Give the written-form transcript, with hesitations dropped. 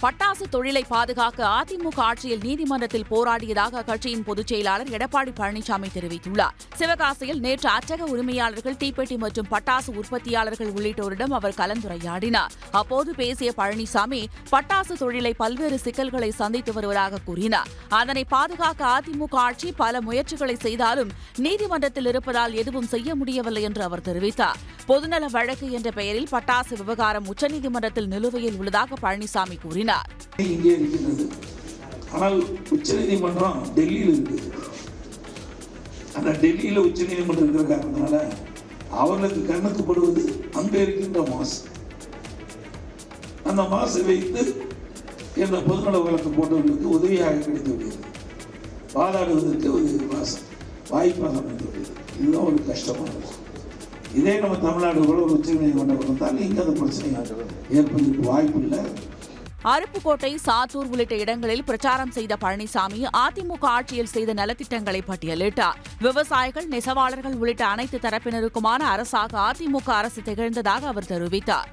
பட்டாசு தொழிலை பாதுகாக்க அதிமுக ஆட்சியில் நீதிமன்றத்தில் போராடியதாக அக்கட்சியின் பொதுச் செயலாளர் எடப்பாடி பழனிசாமி தெரிவித்துள்ளார். சிவகாசியில் நேற்று அச்சக உரிமையாளர்கள், தீப்பெட்டி மற்றும் பட்டாசு உற்பத்தியாளர்கள் உள்ளிட்டோரிடம் அவர் கலந்துரையாடினார். அப்போது பேசிய பழனிசாமி, பட்டாசு தொழிலை பல்வேறு சிக்கல்களை சந்தித்து வருவதாக கூறினார். அதனை பாதுகாக்க அதிமுக ஆட்சி பல முயற்சிகளை செய்தாலும் நீதிமன்றத்தில் இருப்பதால் எதுவும் செய்ய முடியவில்லை என்று அவர் தெரிவித்தார். பொதுநல வழக்கு என்ற பெயரில் பட்டாசு விவகாரம் உச்சநீதிமன்றத்தில் நிலுவையில் உள்ளதாக பழனிசாமி கூறினார். இங்கே இருக்கிறது, ஆனால் உச்சநீதிமன்றம் டெல்லியில் இருக்குது. அந்த டெல்லியில் உச்சநீதிமன்றம் இருக்கிற காரணத்தினால அவர்களுக்கு கண்ணுக்கு படுவது அங்கே இருக்கின்ற மாசு. அந்த மாசை வைத்து இந்த பொதுநல வழக்கு போட்டவர்களுக்கு உதவியாக கிடைத்து விடுகிறது. வாதாடுவதற்கு ஒரு வாய்ப்பாக அமைந்து விடுகிறது. இதுதான் ஒரு கஷ்டமாக இருக்கும். இதே நம்ம தமிழ்நாடு கூட ஒரு உச்சநீதிமன்றம் வந்தால் இங்கே அந்த பிரச்சனை ஏற்படுவதற்கு வாய்ப்பு இல்லை. அருப்புக்கோட்டை, சாத்தூர் உள்ளிட்ட இடங்களில் பிரச்சாரம் செய்த பழனிசாமி அதிமுக ஆட்சியில் செய்த நலத்திட்டங்களை பட்டியலிட்டார். விவசாயிகள், நெசவாளர்கள் உள்ளிட்ட அனைத்து தரப்பினருக்குமான அரசாக அதிமுக அரசு திகழ்ந்ததாக அவர் தெரிவித்தார்.